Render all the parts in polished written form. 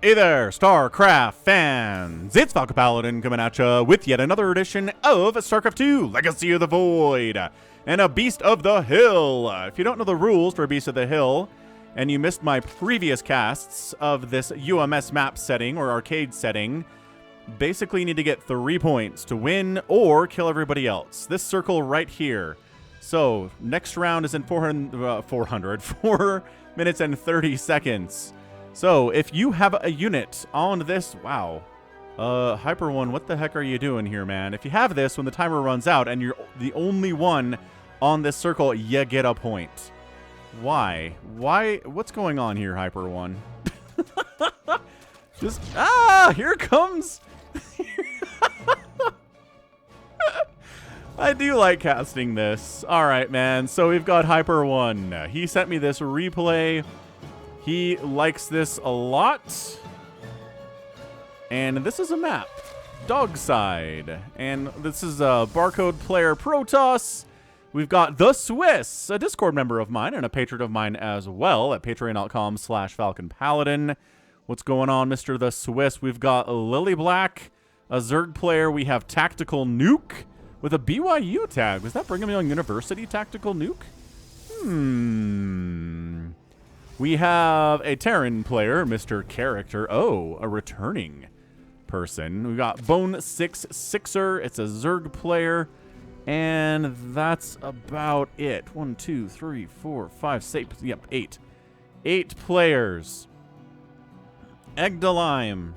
Hey there, StarCraft fans! It's Falcon Paladin coming at ya with yet another edition of StarCraft 2 Legacy of the Void and a Beast of the Hill. If you don't know the rules for Beast of the Hill and you missed my previous casts of this UMS map setting or arcade setting, basically you need to get 3 points to win or kill everybody else. This circle right here. So, next round is in 4 minutes and 30 seconds. So, if you have a unit on this... Wow. Hyper One, what the heck are you doing here, man? If you have this when the timer runs out and you're the only one on this circle, you get a point. Why? Why? What's going on here, Hyper One? Just... Here comes... I do like casting this. Alright, man. So, we've got Hyper One. He sent me this replay. He likes this a lot. And this is a map. Dogside. And this is a barcode player Protoss. We've got the Swiss, a Discord member of mine and a patron of mine as well at patreon.com/FalconPaladin. What's going on, Mr. the Swiss? We've got Lily Black, a Zerg player. We have Tactical Nuke with a BYU tag. Was that Brigham Young University Tactical Nuke? We have a Terran player, Mr. Character. Oh, a returning person. We got Bone 6-6er. It's a Zerg player. And that's about it. 1, 2, 3, 4, 5, 6. Yep, 8. 8 players. Egg Lime.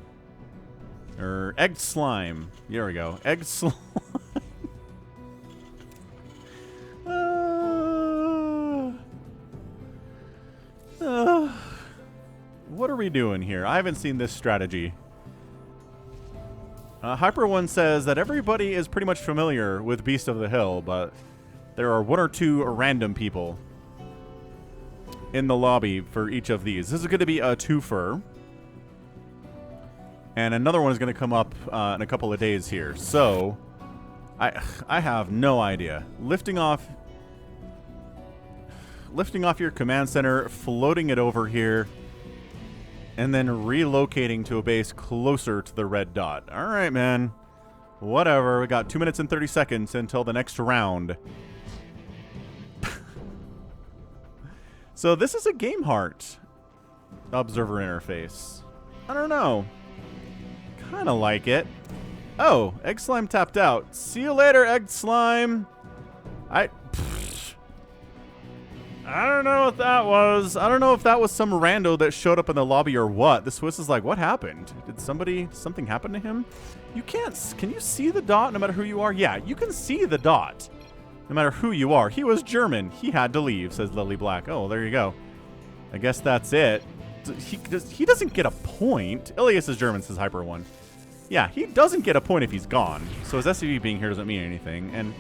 Or Egg Slime. There we go. Egg Slime. What are we doing here? I haven't seen this strategy. Hyper One says that everybody is pretty much familiar with Beast of the Hill, but there are 1 or 2 random people in the lobby for each of these. This is going to be a TWOFER. And another one is going to come up in a couple of days here. So, I have no idea. Lifting off your command center, floating it over here, and then relocating to a base closer to the red dot. All right, man. Whatever. We got 2 minutes and 30 seconds until the next round. So this is a Game Heart observer interface. I don't know. Kind of like it. Oh, Egg Slime tapped out. See you later, Egg Slime. I don't know what that was. I don't know if that was some rando that showed up in the lobby or what. The Swiss is like, what happened? Did something happen to him? You can't, can you see the dot no matter who you are? Yeah, you can see the dot no matter who you are. He was German. He had to leave, says Lily Black. Oh, there you go. I guess that's it. He doesn't get a point. Ilias is German, says Hyper One. Yeah, he doesn't get a point if he's gone. So his SCV being here doesn't mean anything. And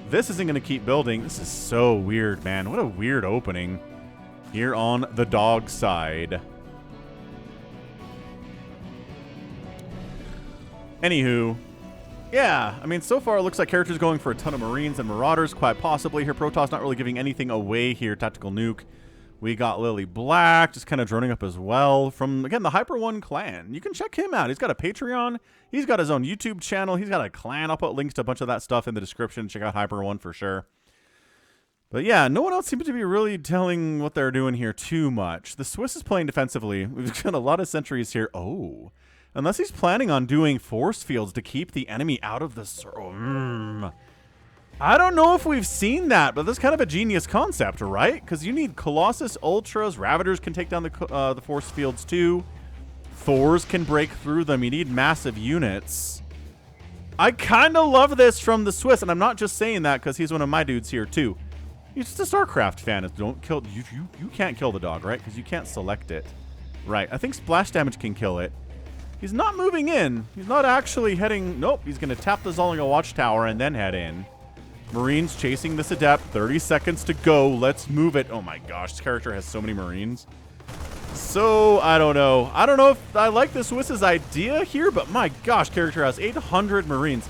this isn't going to keep building. This is so weird, man. What a weird opening here on the dog side. Anywho, yeah, I mean, so far it looks like characters going for a ton of Marines and Marauders, quite possibly. Here, Protoss not really giving anything away here. Tactical Nuke. We got Lily Black just kind of droning up as well from, again, the Hyper One clan. You can check him out. He's got a Patreon. He's got his own YouTube channel. He's got a clan. I'll put links to a bunch of that stuff in the description. Check out Hyper One for sure. But yeah, no one else seems to be really telling what they're doing here too much. The Swiss is playing defensively. We've got a lot of sentries here. Oh, unless he's planning on doing force fields to keep the enemy out of the circle. I don't know if we've seen that, but that's kind of a genius concept, right? Because you need Colossus Ultras. Ravagers can take down the force fields too. Thors can break through them. You need massive units. I kind of love this from the Swiss, and I'm not just saying that because he's one of my dudes here too. He's just a StarCraft fan. Don't kill you can't kill the dog, right? Because you can't select it. Right. I think splash damage can kill it. He's not moving in. He's not actually heading. Nope. He's going to tap the Zollinga Watchtower and then head in. Marines chasing this Adept. 30 seconds to go. Let's move it. Oh my gosh, this character has so many Marines. So, I don't know. I don't know if I like the Swiss's idea here, but my gosh, character has 800 Marines.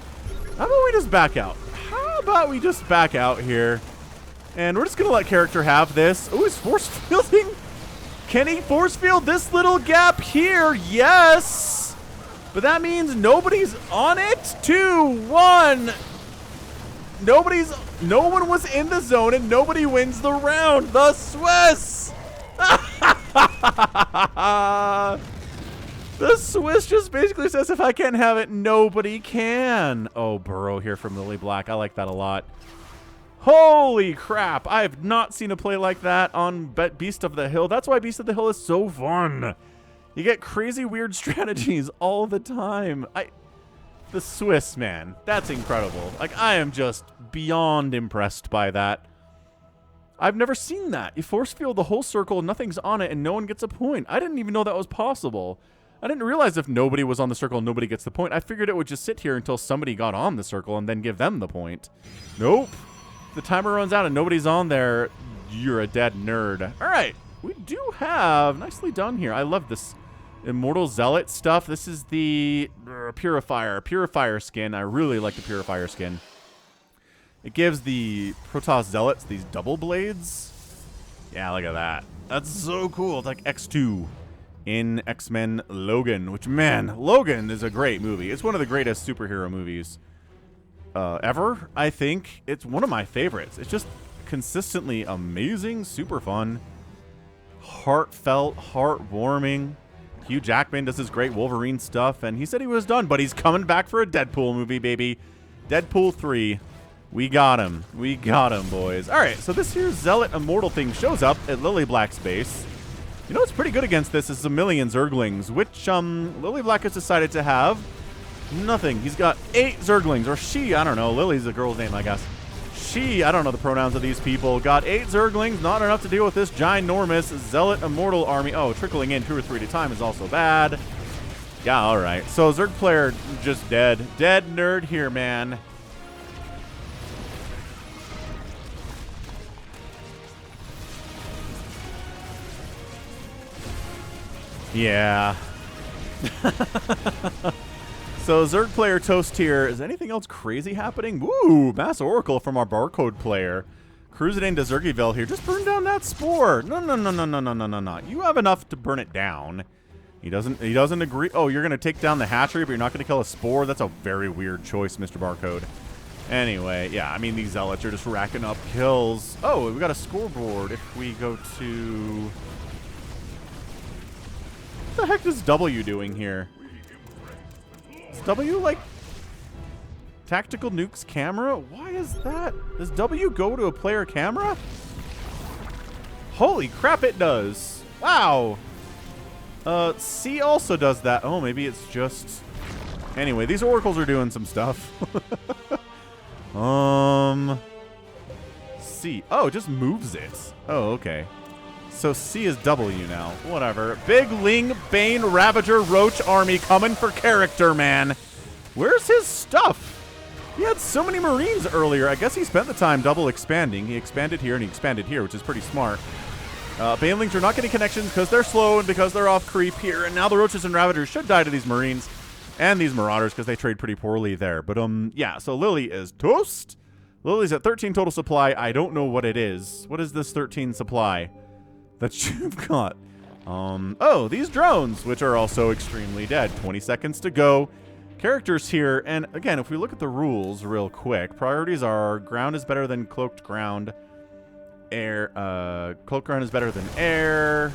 How about we just back out? How about we just back out here? And we're just going to let character have this. Oh, he's force fielding Can he force field this little gap here? Yes. But that means nobody's on it. 2, 1. No one was in the zone, and nobody wins the round. The Swiss. The Swiss just basically says, if I can't have it, nobody can. Oh, Burrow here from Lily Black. I like that a lot. Holy crap. I have not seen a play like that on Beast of the Hill. That's why Beast of the Hill is so fun. You get crazy, weird strategies all the time. The Swiss, man. That's incredible. Like, I am just beyond impressed by that. I've never seen that. You force field the whole circle, nothing's on it, and no one gets a point. I didn't even know that was possible. I didn't realize if nobody was on the circle, nobody gets the point. I figured it would just sit here until somebody got on the circle and then give them the point. Nope. The timer runs out and nobody's on there. You're a dead nerd. All right. We do have... Nicely done here. I love this Immortal Zealot stuff. This is the Purifier skin. I really like the Purifier skin. It gives the Protoss Zealots these double blades. Yeah, look at that. That's so cool. It's like X2 in X-Men Logan, which, man, Logan is a great movie. It's one of the greatest superhero movies ever, I think. It's one of my favorites. It's just consistently amazing, super fun, heartfelt, heartwarming. Hugh Jackman does his great Wolverine stuff, and he said he was done, but he's coming back for a Deadpool movie, baby. Deadpool 3. We got him. We got him, boys. All right, so this here Zealot Immortal thing shows up at Lily Black's base. You know what's pretty good against this is a million Zerglings, which Lily Black has decided to have nothing. He's got 8 Zerglings, or she, I don't know. Lily's a girl's name, I guess. She, I don't know the pronouns of these people, got 8 Zerglings, not enough to deal with this ginormous Zealot Immortal army. Oh, trickling in 2 or 3 at a time is also bad. Yeah, all right. So Zerg player just dead. Dead nerd here, man. Yeah. So Zerg player toast here. Is anything else crazy happening? Woo! Mass Oracle from our barcode player. Cruise it into Zergyville here. Just burn down that spore. No. You have enough to burn it down. He doesn't agree. Oh, you're gonna take down the hatchery, but you're not gonna kill a spore? That's a very weird choice, Mr. Barcode. Anyway, yeah, I mean, these zealots are just racking up kills. Oh, we got a scoreboard. If we go to... What the heck is W doing here? Is W like Tactical Nuke's camera? Why is that? Does W go to a player camera? Holy crap, it does. Wow. C also does that. Oh, maybe it's just... Anyway, these oracles are doing some stuff. C. Oh, it just moves it. Oh, okay. So C is W now. Whatever. Big Ling Bane Ravager Roach army coming for character, man. Where's his stuff? He had so many Marines earlier. I guess he spent the time double expanding. He expanded here and he expanded here, which is pretty smart. Banelings are not getting connections because they're slow and because they're off creep here. And now the Roaches and Ravagers should die to these Marines and these Marauders because they trade pretty poorly there. But, yeah, so Lily is toast. Lily's at 13 total supply. I don't know what it is. What is this 13 supply that you've got? Oh, these drones, which are also extremely dead. 20 seconds to go. Characters here, and again, if we look at the rules real quick, priorities are ground is better than cloaked ground. Cloaked ground is better than air.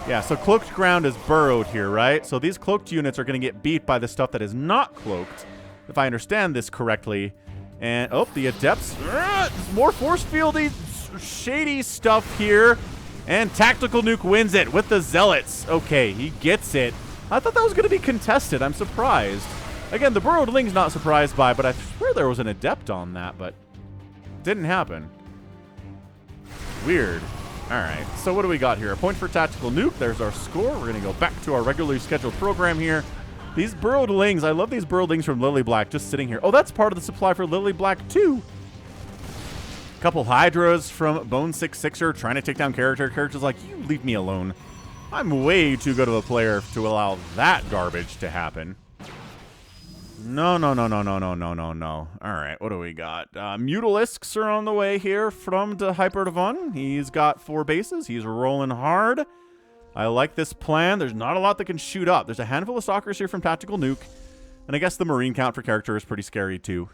Yeah, so cloaked ground is burrowed here, right? So these cloaked units are going to get beat by the stuff that is not cloaked, if I understand this correctly. And, oh, the adepts. More force fieldy, shady stuff here. And Tactical Nuke wins it with the Zealots. Okay, he gets it. I thought that was going to be contested. I'm surprised. Again, the Burrowed Ling's not surprised by, but I swear there was an adept on that, but didn't happen. Weird. All right, so what do we got here? A point for Tactical Nuke. There's our score. We're going to go back to our regularly scheduled program here. These Burrowed Lings, I love these Burrowed Lings from Lily Black just sitting here. Oh, that's part of the supply for Lily Black, too. Couple Hydras from Bone 6-6er trying to take down characters like, you leave me alone. I'm way too good of a player to allow that garbage to happen. No. All right, what do we got? Mutalisks are on the way here from the Hyperdivon. He's got 4 bases. He's rolling hard. I like this plan. There's not a lot that can shoot up. There's a handful of stalkers here from Tactical Nuke. And I guess the Marine count for character is pretty scary too.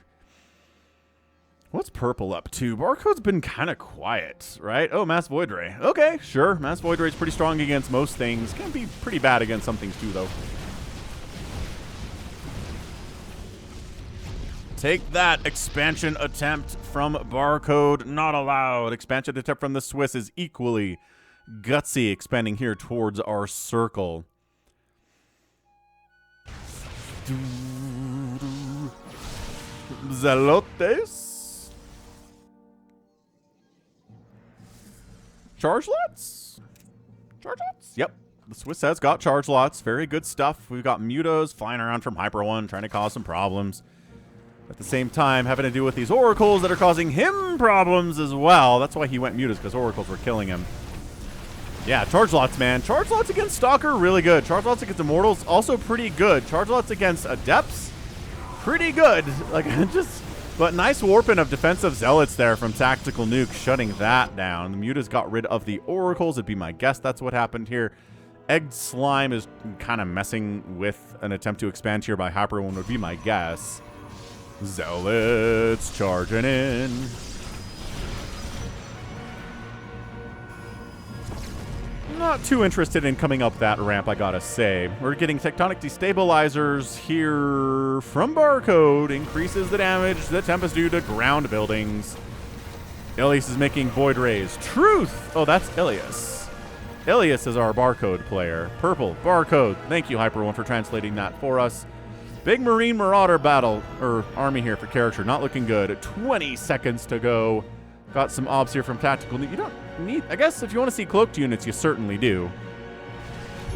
What's Purple up to? Barcode's been kind of quiet, right? Oh, Mass Void Ray. Okay, sure. Mass Void Ray is pretty strong against most things. Can be pretty bad against some things too, though. Take that. Expansion attempt from Barcode. Not allowed. Expansion attempt from the Swiss is equally gutsy, expanding here towards our circle. Zelotes. Charge lots? Charge lots? Yep. The Swiss has got charge lots. Very good stuff. We've got Mutos flying around from Hyper 1, trying to cause some problems. At the same time, having to deal with these Oracles that are causing him problems as well. That's why he went Mutos, because Oracles were killing him. Yeah, charge lots, man. Charge lots against Stalker, really good. Charge lots against Immortals, also pretty good. Charge lots against Adepts, pretty good. Like, just... But nice warping of defensive zealots there from Tactical Nuke, shutting that down. The Mutas got rid of the Oracles, it'd be my guess that's what happened here. Egged Slime is kind of messing with an attempt to expand here by Hyper 1 would be my guess. Zealots charging in. Not too interested in coming up that ramp, I gotta say. We're getting Tectonic Destabilizers here from Barcode. Increases the damage that Tempest do to ground buildings. Ilias is making Void Rays. Truth! Oh, that's Ilias. Ilias is our Barcode player. Purple, Barcode. Thank you, Hyper 1, for translating that for us. Big Marine Marauder battle, or army here for character. Not looking good. 20 seconds to go. Got some obs here from Tactical. You don't need... I guess if you want to see cloaked units, you certainly do.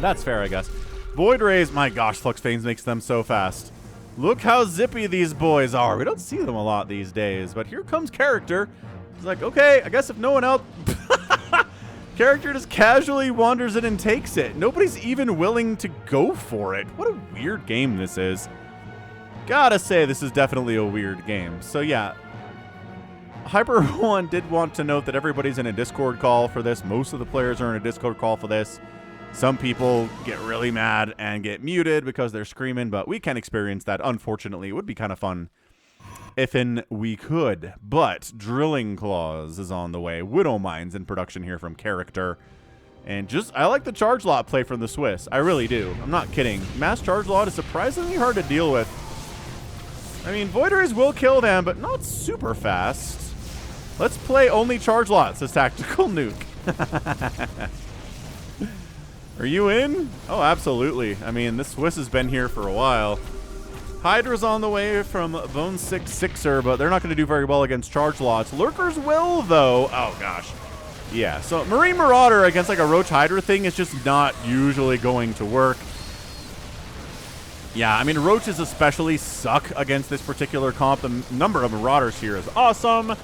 That's fair, I guess. Void Rays, my gosh, Flux Fanes makes them so fast. Look how zippy these boys are. We don't see them a lot these days, but here comes character. It's like, okay, I guess if no one else... Character just casually wanders in and takes it. Nobody's even willing to go for it. What a weird game this is. Gotta say, this is definitely a weird game. So yeah, Hyper 1 did want to note that everybody's in a Discord call for this. Most of the players are in a Discord call for this. Some people get really mad and get muted because they're screaming, but we can experience that. Unfortunately, it would be kind of fun if we could. But Drilling Claws is on the way. Widow Mines in production here from character. And just, I like the charge lot play from the Swiss. I really do. I'm not kidding. Mass charge lot is surprisingly hard to deal with. I mean, Void Rays will kill them, but not super fast. Let's play only charge lots as Tactical Nuke. Are you in? Oh, absolutely. I mean, this Swiss has been here for a while. Hydra's on the way from Bone 6-6er, but they're not going to do very well against charge lots. Lurkers will, though. Oh, gosh. Yeah, so Marine Marauder against like a Roach Hydra thing is just not usually going to work. Yeah, I mean, Roaches especially suck against this particular comp. The number of Marauders here is awesome.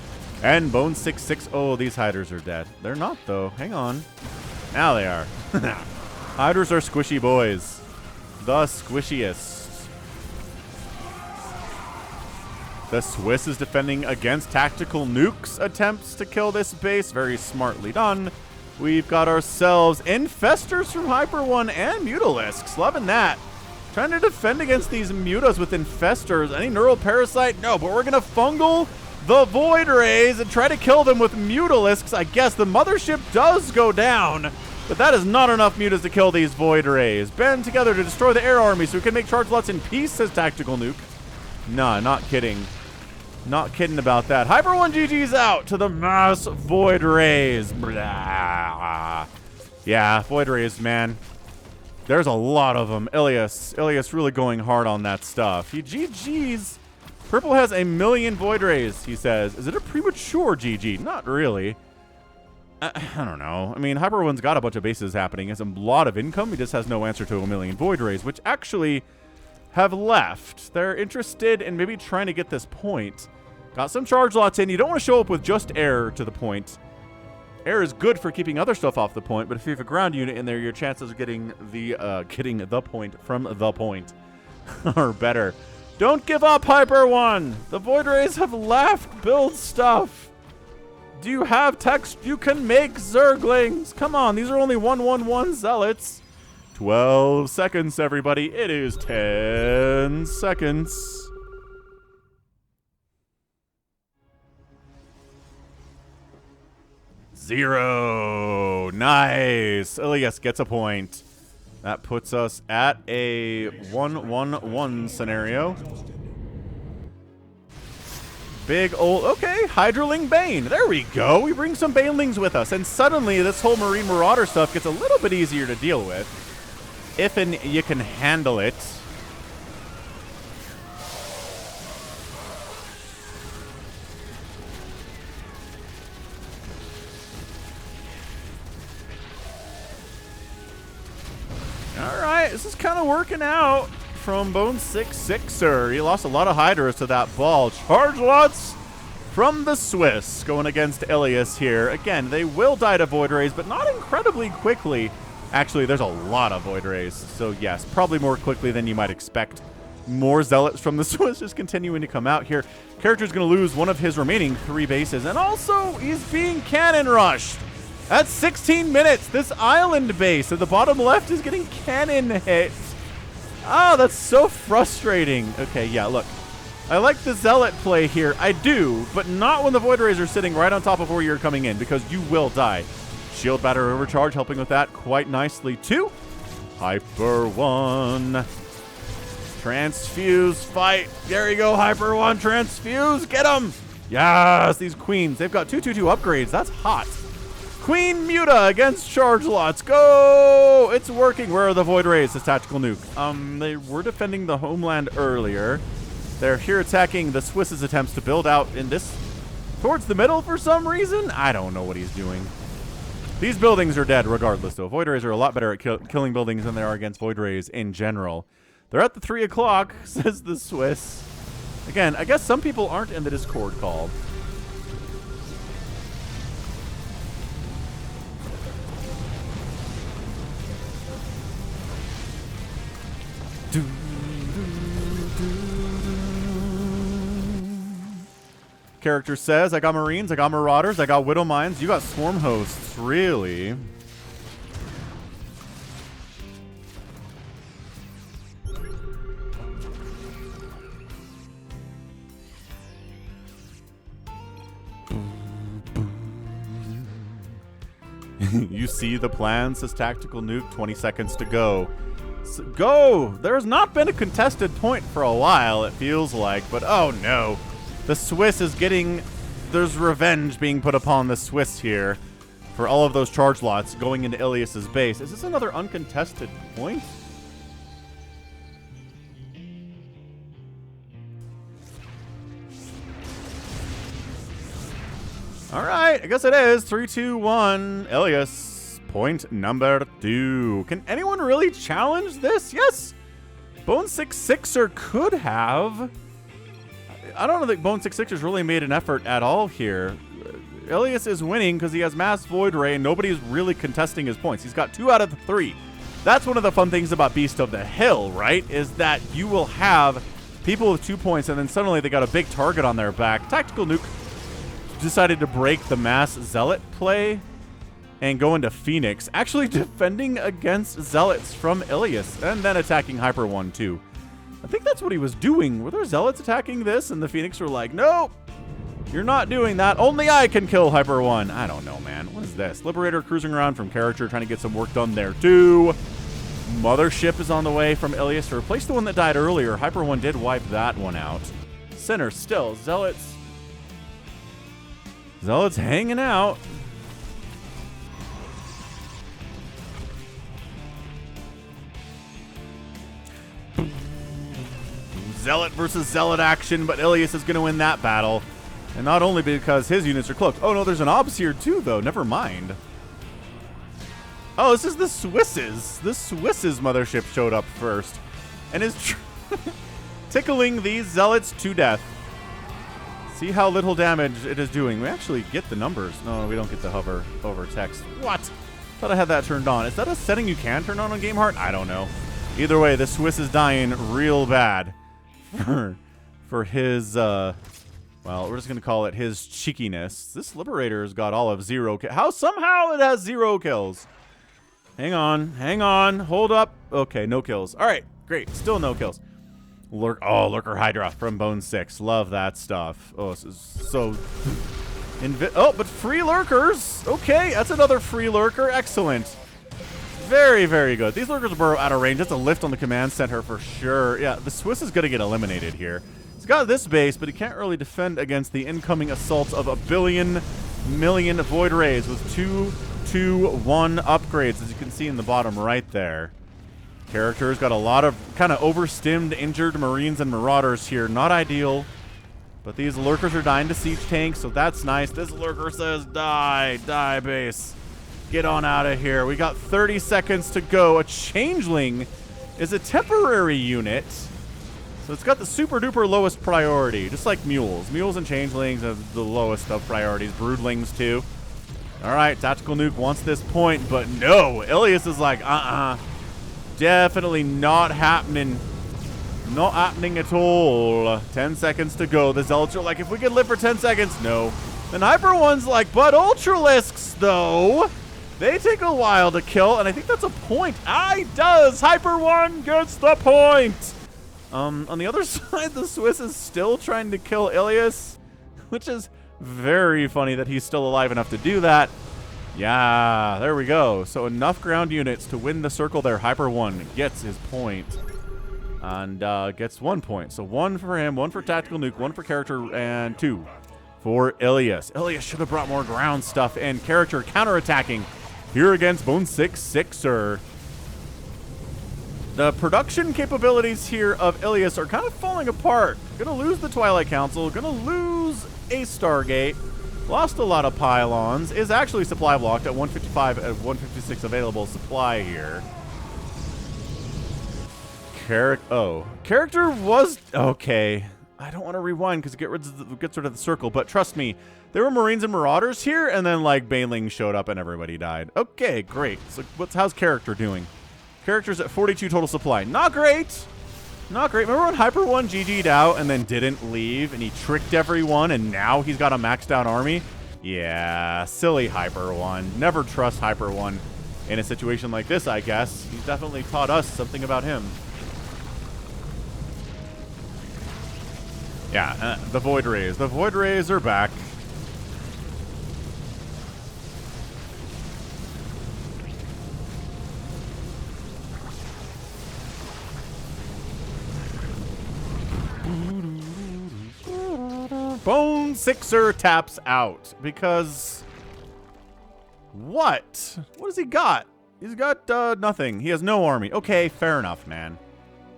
And Bone 6-6. Oh, these Hydras are dead. They're not, though. Hang on. Now they are. Hydras are squishy boys. The squishiest. The Swiss is defending against Tactical Nuke's attempts to kill this base. Very smartly done. We've got ourselves Infestors from Hyper 1 and Mutalisks. Loving that. Trying to defend against these Mutos with Infestors. Any Neural Parasite? No, but we're going to fungal the Void Rays and try to kill them with Mutalisks. I guess the Mothership does go down, but that is not enough Mutas to kill these Void Rays. Band together to destroy the air army so we can make charge lots in peace, says Tactical Nuke. Nah, not kidding. Not kidding about that. Hyper 1 GG's out to the Mass Void Rays. Blah. Yeah, Void Rays, man. There's a lot of them. Ilias really going hard on that stuff. He GG's. Purple has 1 million Void Rays, he says. Is it a premature GG? Not really. I don't know. I mean, Hyper 1's got a bunch of bases happening. He has a lot of income. He just has no answer to 1 million Void Rays, which actually have left. They're interested in maybe trying to get this point. Got some charge lots in. You don't want to show up with just air to the point. Air is good for keeping other stuff off the point, but if you have a ground unit in there, your chances of getting the point from the point are better. Don't give up, Hyper 1! The Void Rays have left! Build stuff! Do you have text? You can make Zerglings. Come on, these are only 111 zealots. 12 seconds, everybody. It is 10 seconds. Zero. Nice. Ilias gets a point. That puts us at a 1-1-1 scenario. Big old, okay, Hydraling Bane. There we go. We bring some Banelings with us, and suddenly this whole Marine Marauder stuff gets a little bit easier to deal with. If you can handle it. Alright, this is kind of working out from Bone 6-6er. He lost a lot of Hydras to that ball. Charge lots from the Swiss going against Ilias here. Again, they will die to Void Rays, but not incredibly quickly. Actually, there's a lot of Void Rays, so yes, probably more quickly than you might expect. More Zealots from the Swiss just continuing to come out here. Character's going to lose one of his remaining 3 bases, and also he's being cannon rushed. That's 16 minutes. This island base at the bottom left is getting cannon hit. Oh, that's so frustrating. Okay, yeah, look. I like the Zealot play here. I do, but not when the Void Rays are sitting right on top of where you're coming in, because you will die. Shield Batter Overcharge helping with that quite nicely, too. Hyper 1. Transfuse fight. There you go, Hyper 1. Transfuse. Get him. Yes, these queens. They've got 2/2/2 upgrades. That's hot. Queen Muta against Charge Lots. Go! It's working. Where are the Void Rays? This tactical nuke. They were defending the homeland earlier. They're here attacking the Swiss's attempts to build out in this towards the middle for some reason. I don't know what he's doing. These buildings are dead regardless, though. Void Rays are a lot better at killing buildings than they are against Void Rays in general. They're at the 3 o'clock, says the Swiss. Again, I guess some people aren't in the Discord call. Character says, I got Marines, I got Marauders, I got Widow Mines, you got Swarm Hosts, really? You see the plan, says Tactical Nuke, 20 seconds to go. Go! There's not been a contested point for a while, it feels like, but oh no. The Swiss is getting... There's revenge being put upon the Swiss here for all of those charge lots going into Ilias's base. Is this another uncontested point? Alright, I guess it is. 3, 2, 1. Ilias, point number 2. Can anyone really challenge this? Yes! Bone 6-6er could have... I don't know that Bone 6-6er's really made an effort at all here. Ilias is winning because he has Mass Void Ray and nobody's really contesting his points. He's got 2 out of the 3. That's one of the fun things about Beast of the Hill, right? Is that you will have people with 2 points and then suddenly they got a big target on their back. Tactical Nuke decided to break the Mass Zealot play and go into Phoenix, actually defending against Zealots from Ilias and then attacking Hyper 1 too. I think that's what he was doing. Were there Zealots attacking this? And the Phoenix were like, nope, you're not doing that. Only I can kill Hyper 1. I don't know, man. What is this? Liberator cruising around from character, trying to get some work done there, too. Mothership is on the way from Ilias to replace the one that died earlier. Hyper 1 did wipe that one out. Center still. Zealots. Zealots hanging out. Zealot versus Zealot action, but Ilias is going to win that battle. And not only because his units are cloaked. Oh, no, there's an Obs here, too, though. Never mind. Oh, this is the Swiss's. The Swiss's mothership showed up first. And is tickling these Zealots to death. See how little damage it is doing. We actually get the numbers. No, we don't get the hover over text. What? Thought I had that turned on. Is that a setting you can turn on GameHeart? I don't know. Either way, the Swiss is dying real bad. For his Well, we're just going to call it his cheekiness. This Liberator's got all of 0 kills. How somehow it has 0 kills? Hang on, hold up. Okay, no kills. All right, great, still no kills. Lurker Hydra from Bone 6. Love that stuff. Oh, this is so... but free lurkers. Okay, that's another free lurker. Excellent. Very, very good. These lurkers burrow out of range. That's a lift on the command center for sure. Yeah, the Swiss is going to get eliminated here. He's got this base, but he can't really defend against the incoming assaults of a million Void Rays with 2/1 upgrades, as you can see in the bottom right there. Character's got a lot of kind of overstimmed, injured Marines and Marauders here. Not ideal, but these lurkers are dying to siege tanks, so that's nice. This lurker says, die, base. Get on out of here. We got 30 seconds to go. A changeling is a temporary unit, so it's got the super duper lowest priority, just like mules. Mules and changelings have the lowest of priorities. Broodlings too. All right, Tactical Nuke wants this point, but no. Ilias is like, definitely not happening. Not happening at all. 10 seconds to go. The Zealots are like, if we could live for 10 seconds, no. Then Hyper One's like, but Ultralisks, though, they take a while to kill, and I think that's a point. Does. Hyper One gets the point. On the other side, the Swiss is still trying to kill Ilias, which is very funny that he's still alive enough to do that. Yeah, there we go. So enough ground units to win the circle there. Hyper One gets his point and gets 1 point. So 1 for him, 1 for Tactical Nuke, 1 for character, and 2 for Ilias. Ilias should have brought more ground stuff in. Character counterattacking here against Bone 6/6er. The production capabilities here of Ilias are kind of falling apart. Gonna lose the Twilight Council, gonna lose a Stargate, lost a lot of pylons, is actually supply blocked at 155 and 156 available supply here. Character was okay. I don't want to rewind because it gets rid of the circle, but trust me, there were Marines and Marauders here, and then like Baneling showed up and everybody died. Okay, great. So how's character doing? Character's at 42 total supply. Not great. Not great. Remember when Hyper One GG'd out and then didn't leave and he tricked everyone and now he's got a maxed out army? Yeah, silly Hyper One. Never trust Hyper One in a situation like this, I guess. He's definitely taught us something about him. Yeah, the Void Rays. The Void Rays are back. Bone 6er taps out because what? What has he got? He's got nothing. He has no army. Okay, fair enough, man.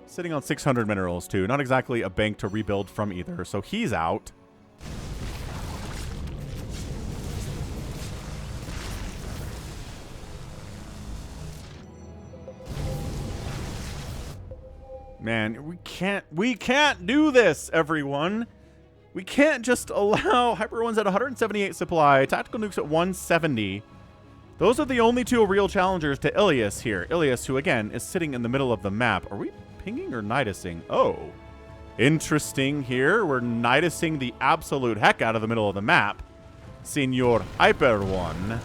Sitting on 600 minerals too. Not exactly a bank to rebuild from either. So he's out. Man, we can't do this, everyone. We can't just allow Hyper One's at 178 supply, Tactical Nuke's at 170. Those are the only two real challengers to Ilias here. Ilias, who again is sitting in the middle of the map. Are we pinging or nidusing? Oh, interesting here. We're nidusing the absolute heck out of the middle of the map. Senor Hyper One.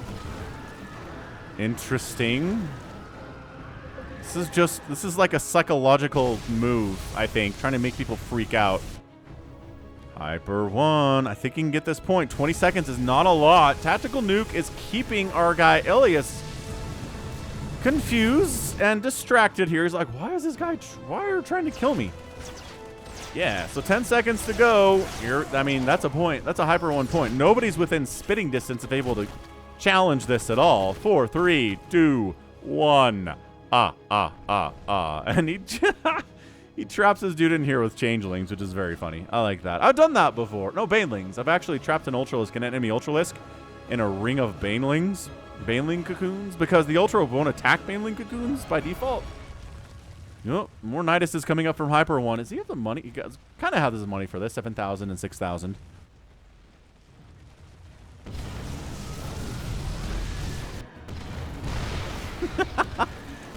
Interesting. This is like a psychological move, I think, trying to make people freak out. Hyper One, I think he can get this point. 20 seconds is not a lot. Tactical Nuke is keeping our guy Ilias confused and distracted here. He's like, why is this guy, why are you trying to kill me? Yeah, so 10 seconds to go. I mean, that's a point. That's a Hyper One point. Nobody's within spitting distance of able to challenge this at all. 4, 3, 2, 1. And he traps his dude in here with changelings, which is very funny. I like that. I've done that before. No, banelings. I've actually trapped an Ultralisk, an enemy Ultralisk, in a ring of banelings, baneling cocoons, because the Ultra won't attack baneling cocoons by default. You know, more Nidus is coming up from Hyper One. Does he have the money? You guys kind of have this money for this, 7,000 and 6,000.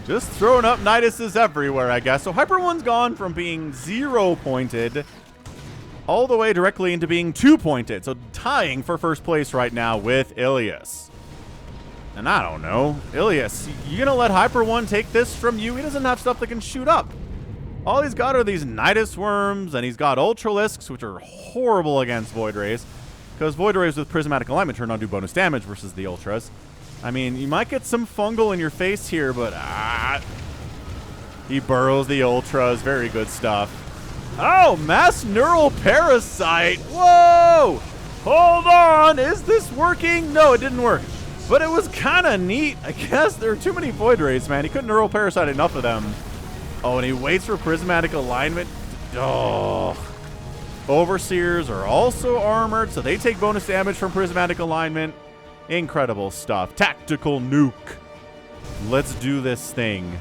Just throwing up Niduses everywhere, I guess. So Hyper One's gone from being 0 pointed all the way directly into being 2-pointed. So tying for first place right now with Ilias. And I don't know, Ilias, you gonna let Hyper One take this from you? He doesn't have stuff that can shoot up. All he's got are these Nidus Worms, and he's got Ultralisks, which are horrible against Void Rays, because Void Rays with Prismatic Alignment turn on do bonus damage versus the Ultras. I mean, you might get some fungal in your face here, but he burrows the Ultras. Very good stuff. Oh, Mass Neural Parasite. Whoa! Hold on. Is this working? No, it didn't work. But it was kind of neat. I guess there are too many Void Rays, man. He couldn't Neural Parasite enough of them. Oh, and he waits for Prismatic Alignment. Oh. Overseers are also armored, so they take bonus damage from Prismatic Alignment. Incredible stuff. Tactical Nuke. Let's do this thing.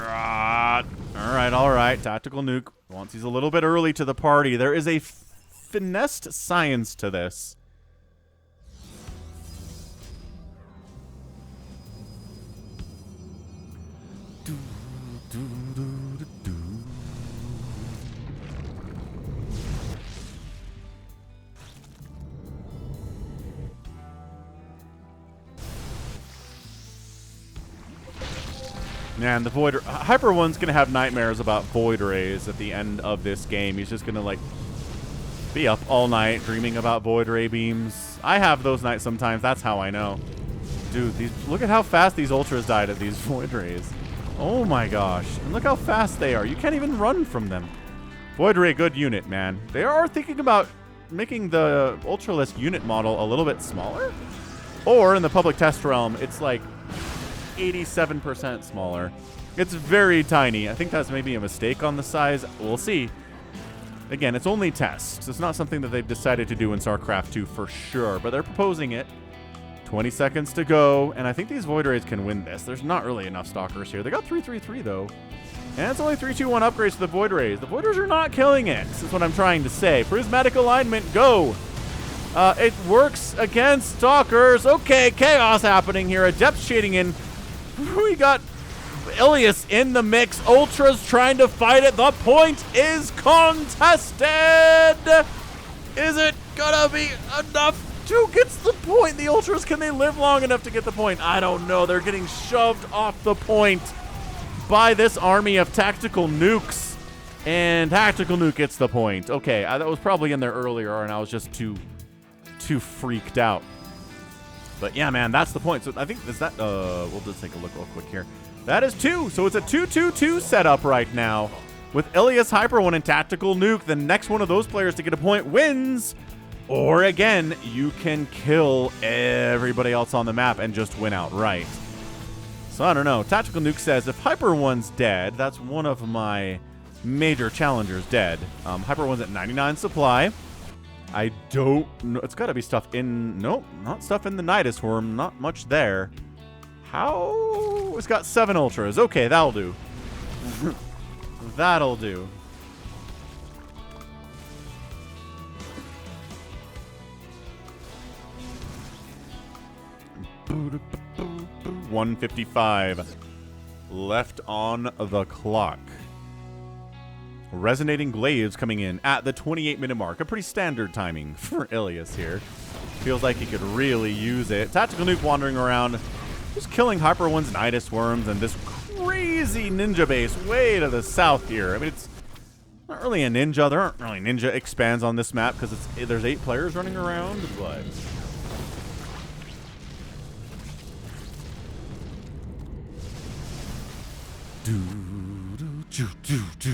All right. Tactical Nuke. Once he's a little bit early to the party, there is a finessed science to this. Man, the Void... Hyper One's going to have nightmares about Void Rays at the end of this game. He's just going to, like, be up all night dreaming about Void Ray beams. I have those nights sometimes. That's how I know. Dude, look at how fast these Ultras died at these Void Rays. Oh my gosh. And look how fast they are. You can't even run from them. Void Ray, good unit, man. They are thinking about making the Ultralisk unit model a little bit smaller. Or in the public test realm, it's like 87% smaller. It's very tiny. I think that's maybe a mistake on the size. We'll see. Again, it's only tests. It's not something that they've decided to do in StarCraft 2 for sure, but they're proposing it. 20 seconds to go, and I think these Void Rays can win this. There's not really enough Stalkers here. They got 3-3-3 though. And it's only 3-2-1 upgrades to the Void Rays. The Void Rays are not killing it. This is what I'm trying to say. Prismatic Alignment, go! It works against Stalkers. Okay, chaos happening here. Adept shading in. We got Ilias in the mix. Ultras trying to fight it. The point is contested. Is it gonna be enough to get the point? The Ultras, can they live long enough to get the point? I don't know. They're getting shoved off the point by this army of Tactical Nukes. And Tactical Nuke gets the point. Okay, that was probably in there earlier, and I was just too freaked out. But yeah, man, that's the point. So I think is that we'll just take a look real quick here. That is 2. So it's a 2-2-2 setup right now with Ilias, Hyper One, and Tactical Nuke. The next one of those players to get a point wins. Or again, you can kill everybody else on the map and just win outright. So I don't know. Tactical Nuke says if Hyper One's dead, that's one of my major challengers dead. Hyper One's at 99 supply. I don't know. It's got to be stuff in... Nope, not stuff in the Nidus Worm. Not much there. How? It's got 7 Ultras. Okay, that'll do. That'll do. $155 left on the clock. Resonating Glaives coming in at the 28-minute mark. A pretty standard timing for Ilias here. Feels like he could really use it. Tactical Nuke wandering around, just killing Hyper One's Nidus Worms and this crazy ninja base way to the south here. I mean, it's not really a ninja. There aren't really ninja expands on this map because there's 8 players running around, but...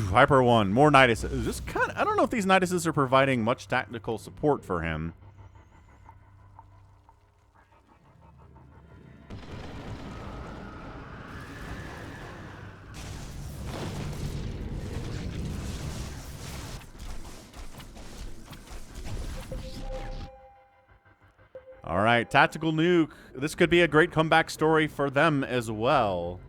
Hyper One, more Nidus. Just kind of, I don't know if these Niduses are providing much tactical support for him. All right, Tactical Nuke. This could be a great comeback story for them as well.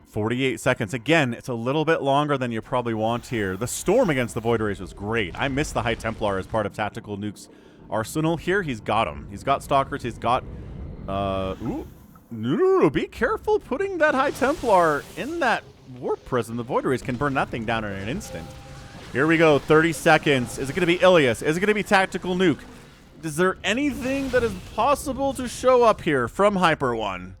48 seconds. Again, it's a little bit longer than you probably want here. The storm against the Void Rays was great. I miss the High Templar as part of Tactical Nuke's arsenal here. He's got them. He's got Stalkers. He's got... ooh. No, be careful putting that High Templar in that Warp Prism. The Void Rays can burn that thing down in an instant. Here we go, 30 seconds. Is it going to be Ilias? Is it going to be Tactical Nuke? Is there anything that is possible to show up here from Hyper One?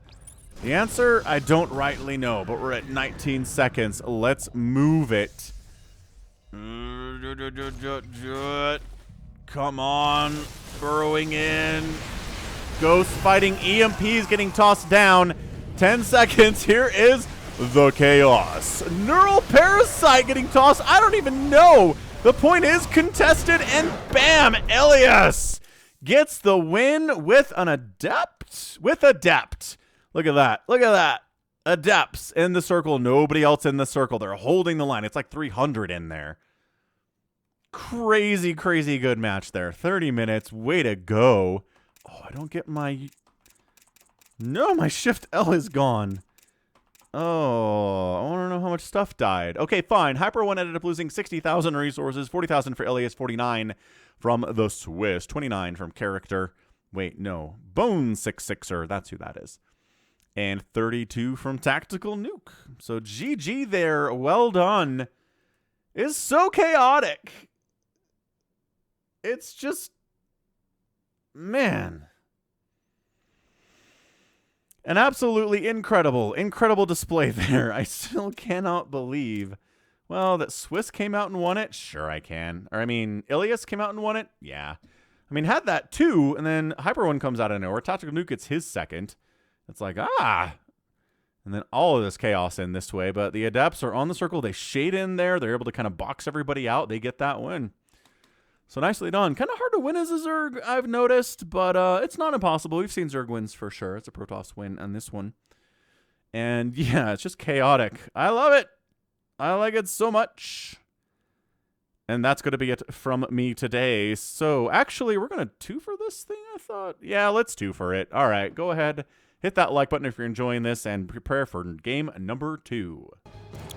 The answer, I don't rightly know, but we're at 19 seconds. Let's move it. Come on. Burrowing in. Ghost fighting EMPs getting tossed down. 10 seconds. Here is the chaos. Neural Parasite getting tossed. I don't even know. The point is contested, and bam, Ilias gets the win with an adept. With adept. Look at that. Look at that. Adepts in the circle. Nobody else in the circle. They're holding the line. It's like 300 in there. Crazy, crazy good match there. 30 minutes. Way to go. Oh, I don't get my... No, my Shift L is gone. Oh, I want to know how much stuff died. Okay, fine. Hyper One ended up losing 60,000 resources, 40,000 for Ilias, 49 from the Swiss, 29 from Character. Wait, no. Bone 66er. That's who that is. And 32 from Tactical Nuke. So GG there. Well done. It's so chaotic. It's just... Man. An absolutely incredible display there. I still cannot believe. Well, that Swiss came out and won it? Sure I can. Or, I mean, Ilias came out and won it? Yeah. I mean, had that too, and then Hyper One comes out of nowhere. Tactical Nuke gets his second. It's like, and then all of this chaos in this way. But the Adepts are on the circle. They shade in there. They're able to kind of box everybody out. They get that win. So nicely done. Kind of hard to win as a Zerg, I've noticed, but it's not impossible. We've seen Zerg wins for sure. It's a Protoss win on this one. And yeah, it's just chaotic. I love it. I like it so much. And that's going to be it from me today. So actually, we're going to two for this thing, I thought. Yeah, let's two for it. All right, go ahead. Hit that like button if you're enjoying this and prepare for game number 2.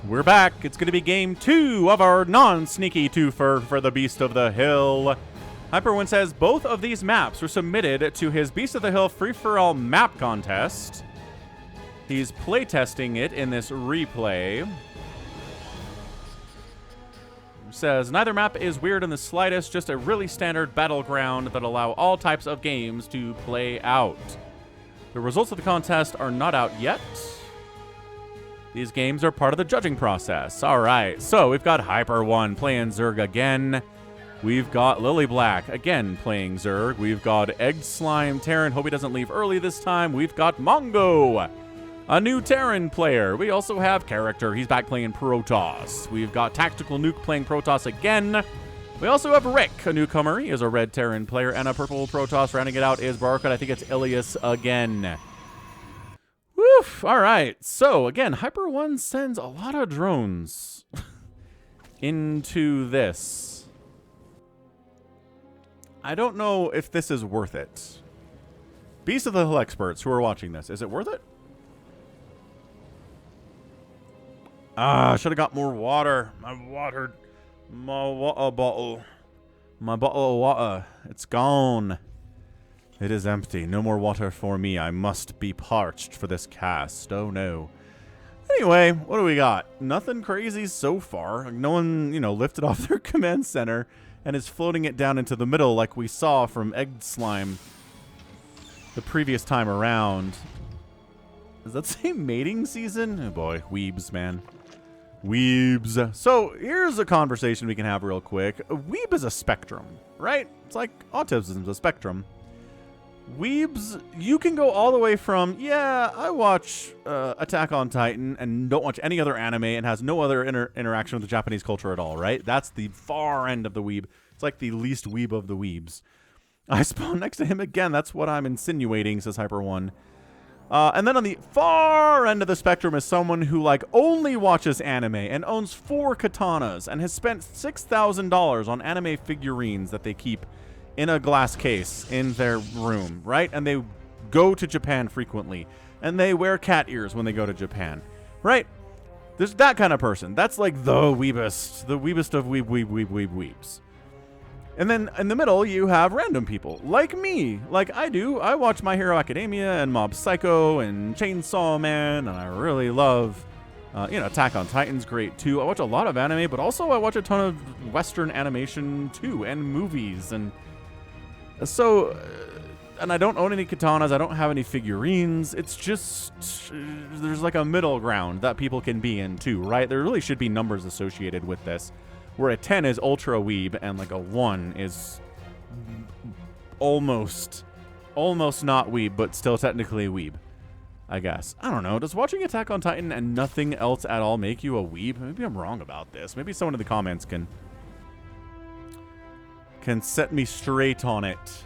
We're back. It's going to be game 2 of our non-sneaky twofer for the Beast of the Hill. Hyper One says both of these maps were submitted to his Beast of the Hill free-for-all map contest. He's playtesting it in this replay. Says neither map is weird in the slightest, just a really standard battleground that allow all types of games to play out. The results of the contest are not out yet. These games are part of the judging process. All right, so we've got Hyper One playing Zerg again. We've got Lily Black again playing Zerg. We've got Egg Slime Terran. Hope he doesn't leave early this time. We've got Mongo, a new Terran player. We also have Character. He's back playing Protoss. We've got Tactical Nuke playing Protoss again. We also have Rick, a newcomer. He is a red Terran player, and a purple Protoss. Rounding it out is Barcode. I think it's Ilias again. Woof. All right. So, again, Hyper One sends a lot of drones into this. I don't know if this is worth it. Beast of the Hill experts who are watching this, is it worth it? I should have got more water. My water bottle. My bottle of water. It's gone. It is empty. No more water for me. I must be parched for this cast. Oh no. Anyway, what do we got? Nothing crazy so far. No one, lifted off their command center and is floating it down into the middle like we saw from Egg Slime the previous time around. Does that say mating season? Oh boy, weebs, man. Weebs. So here's a conversation we can have real quick. A weeb is a spectrum, right? It's like autism's a spectrum. Weebs, you can go all the way from, yeah, I watch Attack on Titan and don't watch any other anime and has no other interaction with the Japanese culture at all, right? That's the far end of the weeb. It's like the least weeb of the weebs. I spawned next to him again. That's what I'm insinuating, says Hyper One. And then on the far end of the spectrum is someone who only watches anime and owns 4 katanas and has spent $6,000 on anime figurines that they keep in a glass case in their room, right? And they go to Japan frequently and they wear cat ears when they go to Japan, right? There's that kind of person. That's like the weebest of weebs. And then in the middle, you have random people, like me, like I do. I watch My Hero Academia and Mob Psycho and Chainsaw Man, and I really love, Attack on Titan's great too. I watch a lot of anime, but also I watch a ton of Western animation too, and movies. And so, and I don't own any katanas, I don't have any figurines. It's just, there's like a middle ground that people can be in too, right? There really should be numbers associated with this, where a 10 is ultra weeb and like a 1 is almost not weeb, but still technically weeb, I guess. I don't know. Does watching Attack on Titan and nothing else at all make you a weeb? Maybe I'm wrong about this. Maybe someone in the comments can set me straight on it.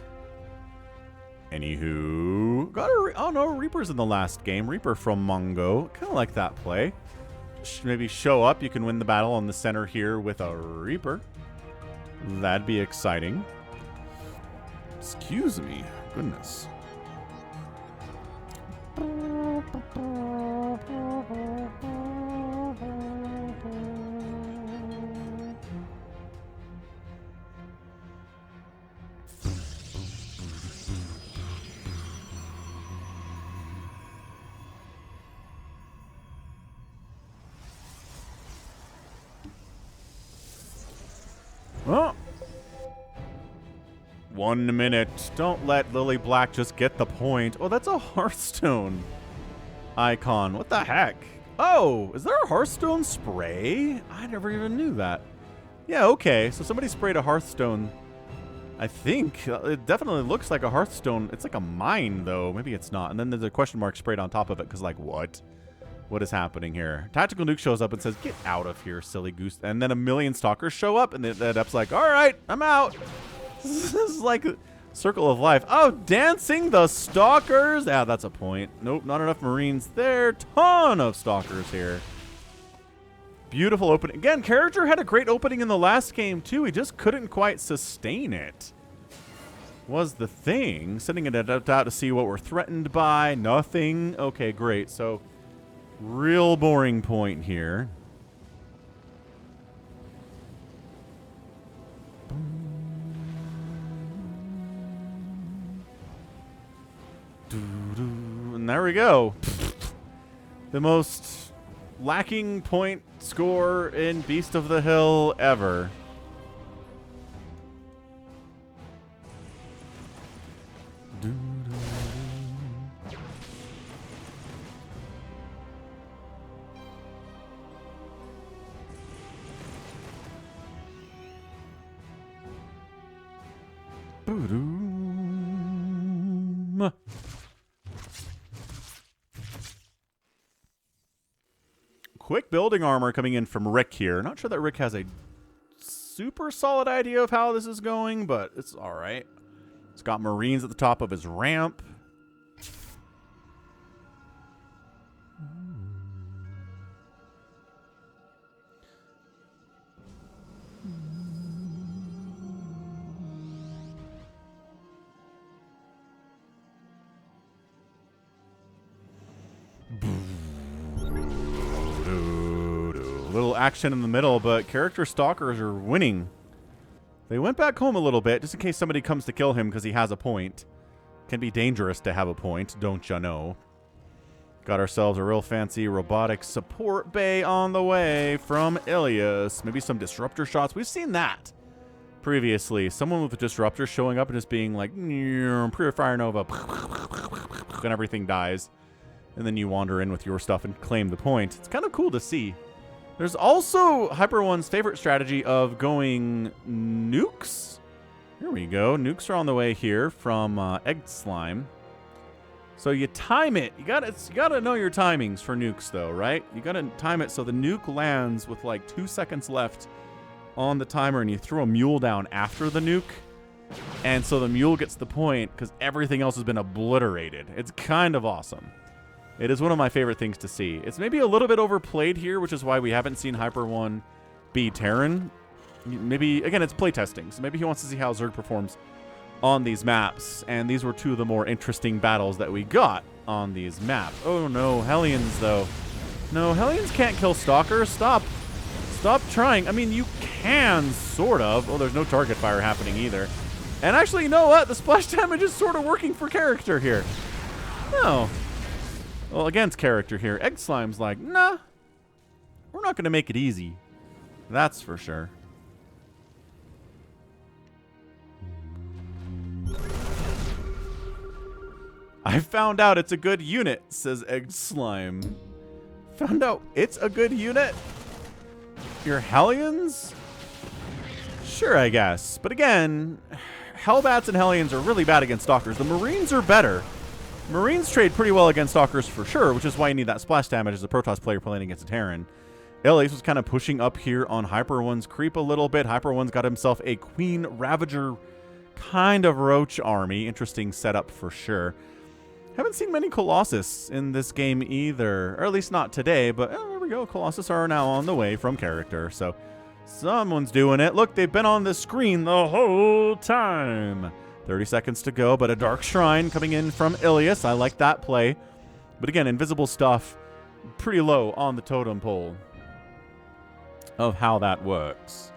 Anywho, got a oh no, Reaper's in the last game. Reaper from Mongo. Kind of like that play. Maybe show up. You can win the battle on the center here with a Reaper. That'd be exciting. Excuse me. Goodness. Oh. 1 minute. Don't let Lily Black just get the point. Oh, that's a Hearthstone icon. What the heck? Oh, is there a Hearthstone spray? I never even knew that. Yeah, okay. So somebody sprayed a Hearthstone. I think it definitely looks like a Hearthstone. It's like a mine, though. Maybe it's not. And then there's a question mark sprayed on top of it because, like, what? What is happening here? Tactical Nuke shows up and says, "Get out of here, silly goose." And then a million stalkers show up, and the adept's like, "All right, I'm out." This is like a circle of life. Oh, dancing the stalkers. Yeah, that's a point. Nope, not enough Marines there. Ton of stalkers here. Beautiful opening. Again, character had a great opening in the last game, too. He just couldn't quite sustain it. Was the thing. Sending an adept out to see what we're threatened by. Nothing. Okay, great. So, real boring point here. And there we go. The most lacking point score in Beast of the Hill ever. Quick building armor coming in from Rick here. Not sure that Rick has a super solid idea of how this is going, but it's all right. It's got Marines at the top of his ramp. Little action in the middle, but character stalkers are winning. They went back home a little bit, just in case somebody comes to kill him because he has a point. Can be dangerous to have a point, don't ya know? Got ourselves a real fancy robotic support bay on the way from Ilias. Maybe some disruptor shots. We've seen that previously. Someone with a disruptor showing up and just being like, Purifier Nova, and everything dies. And then you wander in with your stuff and claim the point. It's kind of cool to see. There's also Hyper One's favorite strategy of going nukes. Here we go. Nukes are on the way here from Egg Slime. So you time it. You gotta know your timings for nukes, though, right? You gotta time it so the nuke lands with like 2 seconds left on the timer, and you throw a mule down after the nuke, and so the mule gets the point because everything else has been obliterated. It's kind of awesome. It is one of my favorite things to see. It's maybe a little bit overplayed here, which is why we haven't seen Hyper One be Terran. Maybe, again, it's playtesting, so maybe he wants to see how Zerg performs on these maps. And these were two of the more interesting battles that we got on these maps. Oh no, Hellions, though. No, Hellions can't kill Stalkers. Stop Stop trying. I mean, you can, sort of. Oh, there's no target fire happening either. And actually, you know what? The splash damage is sort of working for character here. No. Well, against character here. Egg Slime's like, nah. We're not going to make it easy. That's for sure. I found out it's a good unit, says Egg Slime. Found out it's a good unit? Your Hellions? Sure, I guess. But again, Hellbats and Hellions are really bad against Stalkers. The Marines are better. Marines trade pretty well against Stalkers for sure, which is why you need that splash damage as a Protoss player playing against a Terran. Ilias was kind of pushing up here on Hyper One's creep a little bit. Hyper One's got himself a Queen Ravager kind of roach army. Interesting setup for sure. Haven't seen many Colossus in this game either, or at least not today, but there we go. Colossus are now on the way from character, so someone's doing it. Look, they've been on the screen the whole time. 30 seconds to go, but a Dark Shrine coming in from Ilias. I like that play. But again, invisible stuff pretty low on the totem pole of how that works.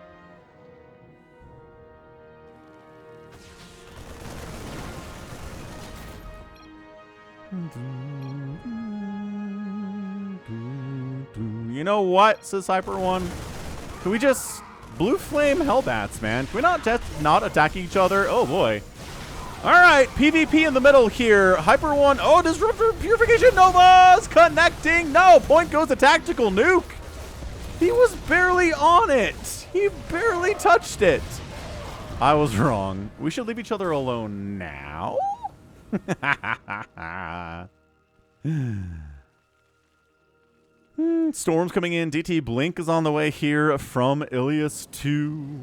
You know what, says Hyper One? Can we just blue flame Hellbats, man? Can we not attack each other? Oh boy. All right, PvP in the middle here. Hyper One. Oh, Disruptor Purification Nova's connecting. No, point goes to Tactical Nuke. He was barely on it. He barely touched it. I was wrong. We should leave each other alone now. Storm's coming in. DT Blink is on the way here from Ilias 2.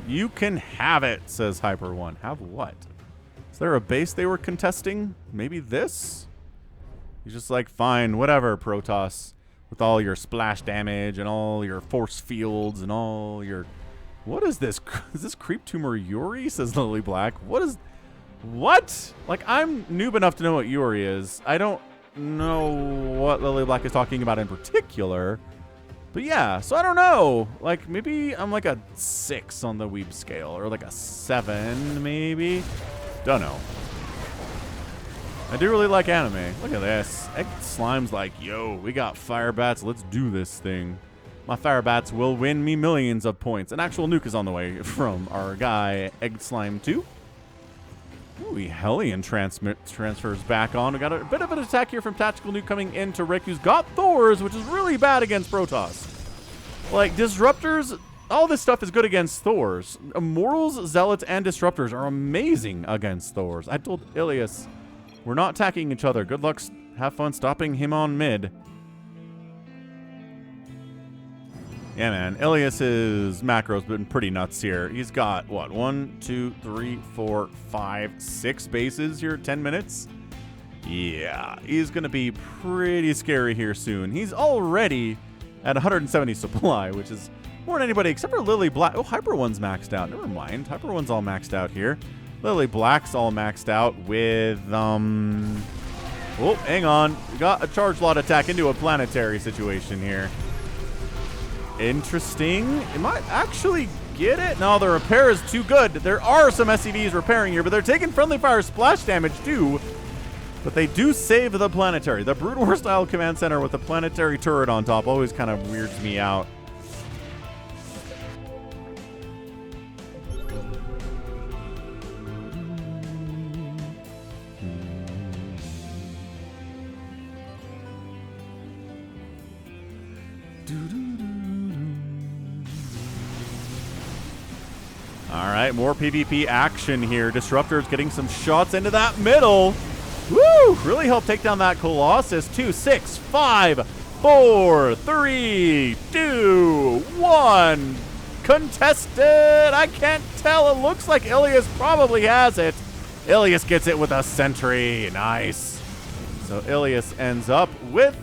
You can have it, says Hyper One. Have what? Is there a base they were contesting? Maybe this? He's just like, fine, whatever, Protoss. With all your splash damage and all your force fields and all your... What is this? Is this Creep Tumor Yuri? Says Lily Black. What? Like, I'm noob enough to know what Yuri is. I don't know what Lily Black is talking about in particular. But yeah, so I don't know. Like, maybe I'm like a 6 on the weeb scale. Or like a 7, maybe. Don't know. I do really like anime. Look at this. Egg Slime's like, yo, we got fire bats. Let's do this thing. My fire bats will win me millions of points. An actual nuke is on the way from our guy, Egg Slime 2. Ooh, Hellion transfers back on. We got a bit of an attack here from Tactical Nuke coming into Rick, who's got Thors, which is really bad against Protoss. Like, Disruptors, all this stuff is good against Thors. Immortals, Zealots, and Disruptors are amazing against Thors. I told Ilias, we're not attacking each other. Good luck. Have fun stopping him on mid. Yeah, man. Ilias's macro's been pretty nuts here. He's got, what, 1, 2, 3, 4, 5, 6 bases here, 10 minutes? Yeah, he's going to be pretty scary here soon. He's already at 170 supply, which is more than anybody except for Lily Black. Oh, Hyper One's maxed out. Never mind. Hyper One's all maxed out here. Lily Black's all maxed out with, oh, hang on. We got a charge lot attack into a planetary situation here. Interesting. It might actually get it. No, the repair is too good. There are some SCVs repairing here, but they're taking friendly fire splash damage too. But they do save the planetary. The Brood War style command center with the planetary turret on top always kind of weirds me out. All right, more PvP action here. Disruptors getting some shots into that middle. Woo! Really helped take down that Colossus. 2, 6, 5, 4, 3, 2, 1. Contested. I can't tell. It looks like Ilias probably has it. Ilias gets it with a sentry. Nice. So Ilias ends up with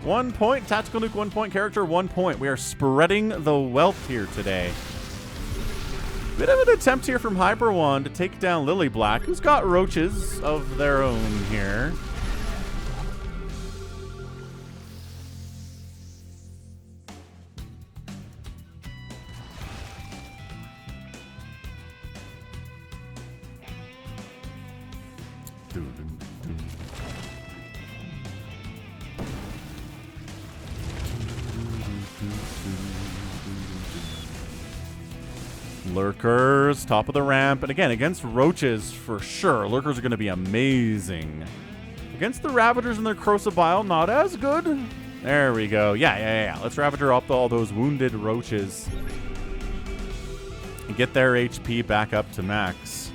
1 point. Tactical Nuke, 1 point. Character, 1 point. We are spreading the wealth here today. Bit of an attempt here from Hyper One to take down Lily Black, who's got roaches of their own here. Lurkers, top of the ramp. And again, against roaches, for sure, Lurkers are going to be amazing. Against the Ravagers and their Crocobile, not as good. There we go. Yeah. Let's Ravager up all those wounded roaches. And get their HP back up to max.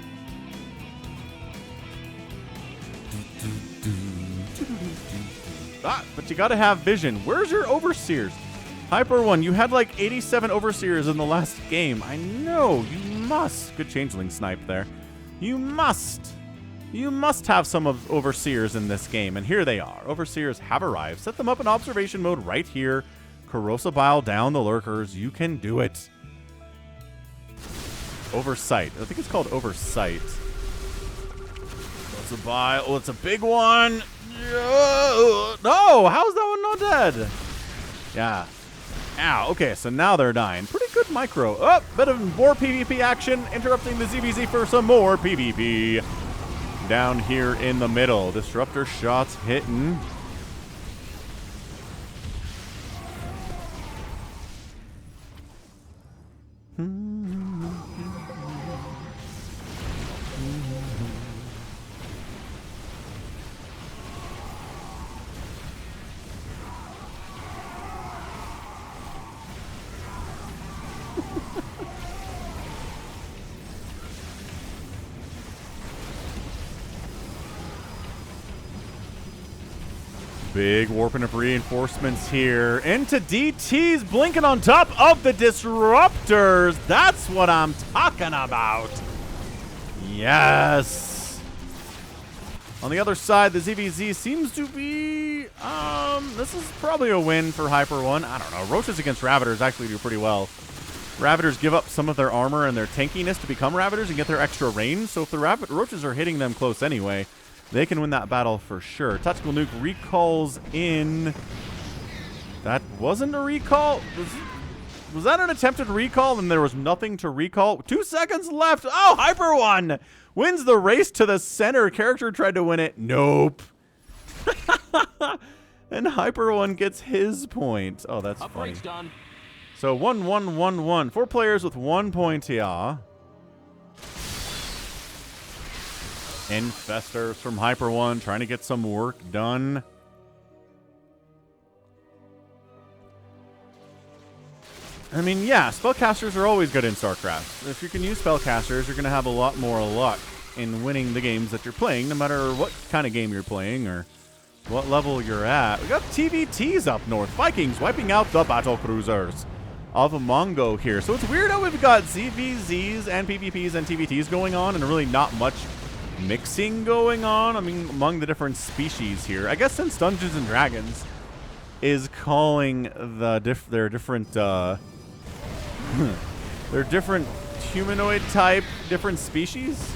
But you got to have vision. Where's your Overseers? Hyper One, you had like 87 Overseers in the last game. I know, you must. Good Changeling snipe there. You must have some of Overseers in this game, and here they are. Overseers have arrived. Set them up in observation mode right here. Corrosibile down the Lurkers. You can do it. Oversight. I think it's called Oversight. Corrosibile. Oh, it's a big one. No, how's that one not dead? Yeah. Ow, okay, so now they're dying. Pretty good micro. Oh, bit of more PvP action, interrupting the ZVZ for some more PvP. Down here in the middle. Disruptor shots hitting. Big warping of reinforcements here into DTs, blinking on top of the disruptors. That's what I'm talking about. Yes. On the other side, the ZVZ seems to be, this is probably a win for Hyper One. I don't know. Roaches against Ravagers actually do pretty well. Ravagers give up some of their armor and their tankiness to become Ravagers and get their extra range. So if the Roaches are hitting them close anyway, they can win that battle for sure. Tactical Nuke recalls in. That wasn't a recall? Was that an attempted recall and there was nothing to recall? 2 seconds left. Oh, Hyper One wins the race to the center. Character tried to win it. Nope. And Hyper One gets his point. Oh, that's funny. Done. So 1-1-1-1. 4 players with 1 point here. Infestors from Hyper One trying to get some work done. I mean, yeah, spellcasters are always good in StarCraft. If you can use spellcasters, you're going to have a lot more luck in winning the games that you're playing, no matter what kind of game you're playing or what level you're at. We got TVTs up north. Vikings wiping out the battle cruisers of Mongo here. So it's weird how we've got ZVZs and PvPs and TVTs going on and really not much mixing going on, I mean, among the different species here. I guess since Dungeons and Dragons is calling their different their different humanoid type, different species,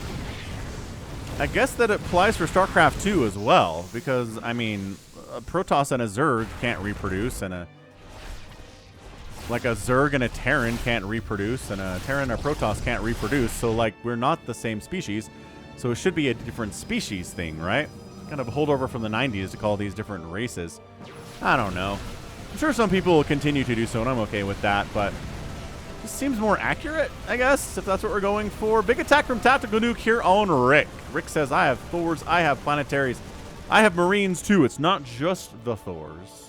I guess that applies for StarCraft 2 as well, because I mean, a Protoss and a Zerg can't reproduce, and a Zerg and a Terran can't reproduce, and a Terran or Protoss can't reproduce, so like we're not the same species. So it should be a different species thing, right? Kind of a holdover from the 90s to call these different races. I don't know. I'm sure some people will continue to do so, and I'm okay with that, but this seems more accurate, I guess, if that's what we're going for. Big attack from Tactical Nuke here on Rick. Rick says, I have Thors, I have Planetaries, I have Marines too. It's not just the Thors.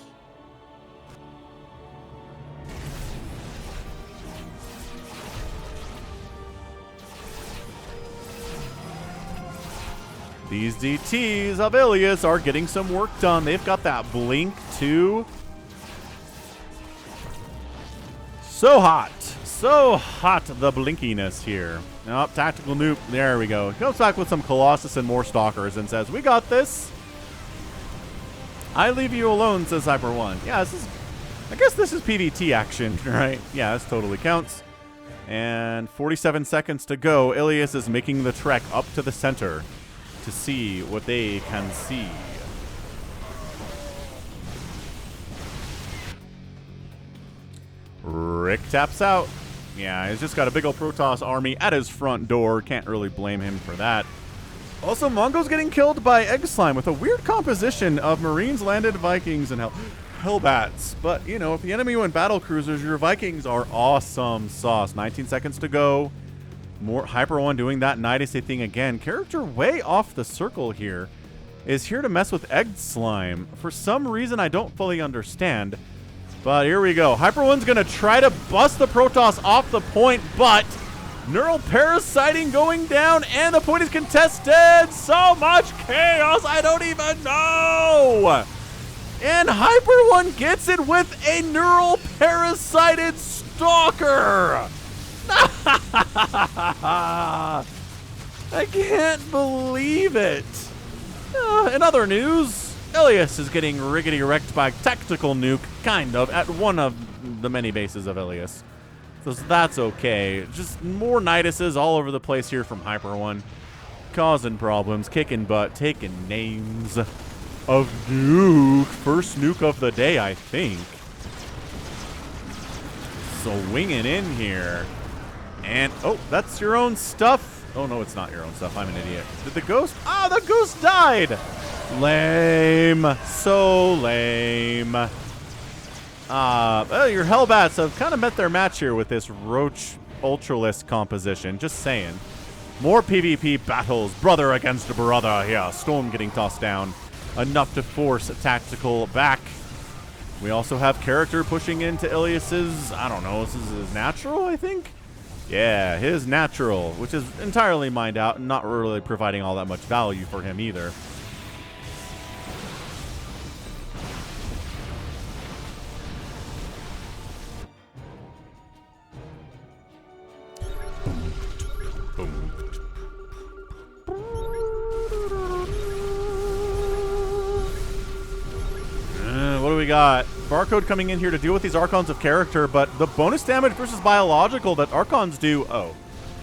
These DTs of Ilias are getting some work done. They've got that blink too. So hot. So hot, the blinkiness here. Oh, Tactical Nuke. There we go. Comes back with some Colossus and more Stalkers and says, we got this. I leave you alone, says Hyper One. Yeah, I guess this is PvT action, right? Yeah, this totally counts. And 47 seconds to go. Ilias is making the trek up to the center to see what they can see. Rick taps out. Yeah, he's just got a big old Protoss army at his front door. Can't really blame him for that. Also, Mongo's getting killed by Egg Slime with a weird composition of Marines, Landed, Vikings, and Hellbats. But, you know, if the enemy went battle cruisers, your Vikings are awesome sauce. 19 seconds to go. More Hyper One doing that Nidusy thing again. Character way off the circle here is here to mess with Egg Slime. For some reason I don't fully understand. But here we go. Hyper One's going to try to bust the Protoss off the point, but Neural Parasiting going down, and the point is contested. So much chaos, I don't even know. And Hyper One gets it with a Neural Parasited Stalker. I can't believe it. In other news, Ilias is getting riggedy wrecked by Tactical Nuke, kind of, at one of the many bases of Ilias. So that's okay. Just more Niduses all over the place here from Hyper One. Causing problems, kicking butt, taking names of nuke. First nuke of the day, I think. So winging in here. And, oh, that's your own stuff. Oh, no, it's not your own stuff. I'm an idiot. Did the ghost? Ah, the ghost died. Lame. So lame. Well, your Hellbats have kind of met their match here with this Roach Ultralisk composition. Just saying. More PvP battles. Brother against brother here. Storm getting tossed down. Enough to force a Tactical back. We also have character pushing into Ilias's, I don't know, this is his natural, I think? Yeah, his natural, which is entirely mined out and not really providing all that much value for him either. Boom. What do we got? Barcode coming in here to deal with these Archons of character, but the bonus damage versus biological that Archons do... Oh,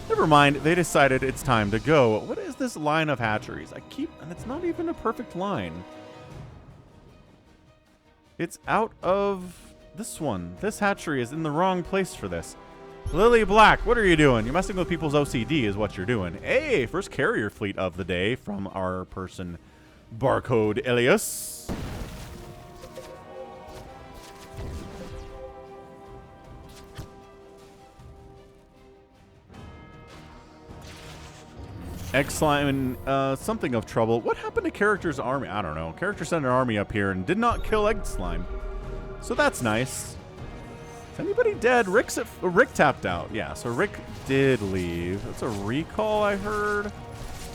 never mind. They decided it's time to go. What is this line of hatcheries? And it's not even a perfect line. It's out of this one. This hatchery is in the wrong place for this. Lily Black, what are you doing? You're messing with people's OCD is what you're doing. Hey, first carrier fleet of the day from our person, Barcode Ilias. Egg Slime and something of trouble. What happened to Character's army? I don't know. Character sent an army up here and did not kill Egg Slime. So that's nice. Is anybody dead? Rick tapped out. Yeah, so Rick did leave. That's a recall I heard.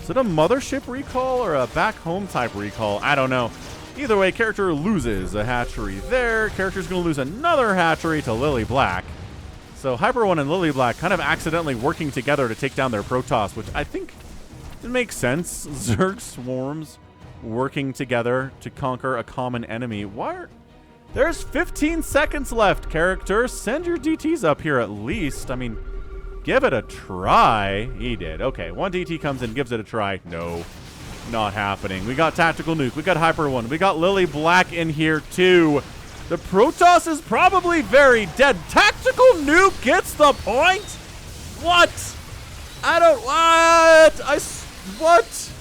Is it a mothership recall or a back home type recall? I don't know. Either way, Character loses a hatchery there. Character's going to lose another hatchery to Lily Black. So Hyper One and Lily Black kind of accidentally working together to take down their Protoss, which I think... it makes sense. Zerg swarms working together to conquer a common enemy. There's 15 seconds left, Character. Send your DTs up here at least. I mean, give it a try. He did. Okay, one DT comes in, gives it a try. No, not happening. We got Tactical Nuke. We got Hyper One. We got Lily Black in here too. The Protoss is probably very dead. Tactical Nuke gets the point? What? What?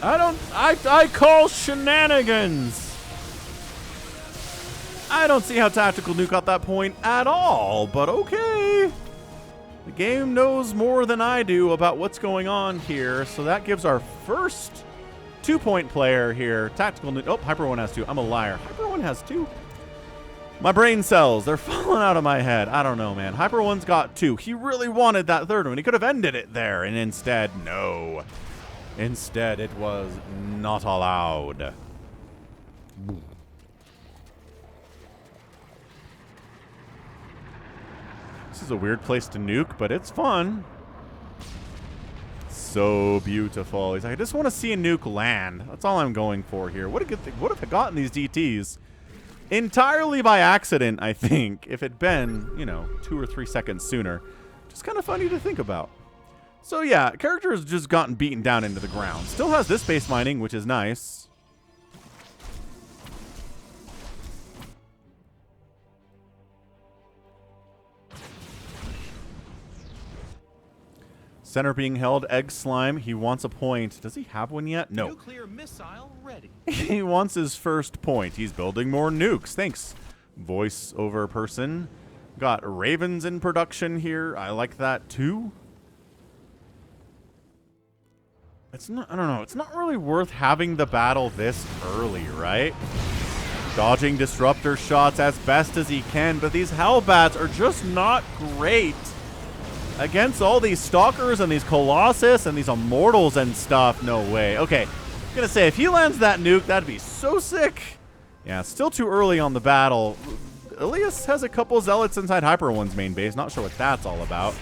I call shenanigans. I don't see how Tactical Nuke got that point at all, but okay. The game knows more than I do about what's going on here, so that gives our first 2-point player here. Tactical Nuke. Oh, Hyper One has 2. I'm a liar. Hyper One has 2. My brain cells, they're falling out of my head. I don't know, man. Hyper One's got 2. He really wanted that third one. He could have ended it there, and instead, no. Instead, it was not allowed. This is a weird place to nuke, but it's fun. So beautiful. He's like, I just want to see a nuke land. That's all I'm going for here. What a good thing. What have I gotten these DTs? entirely by accident, I think. If it'd been, you know, 2 or 3 seconds sooner. Just kind of funny to think about. So yeah, character has just gotten beaten down into the ground. Still has this base mining, which is nice. Center being held. Egg Slime. He wants a point. Does he have one yet? No. Nuclear missile ready. He wants his first point. He's building more nukes. Thanks, voice over person. Got Ravens in production here. I like that too. It's not, I don't know. It's not really worth having the battle this early, right? Dodging disruptor shots as best as he can, but these Hellbats are just not great against all these Stalkers and these Colossus and these Immortals and stuff. No way. Okay, I'm gonna say, if he lands that nuke, that'd be so sick. Yeah, still too early on the battle. Ilias has a couple Zealots inside Hyper One's main base. Not sure what that's all about.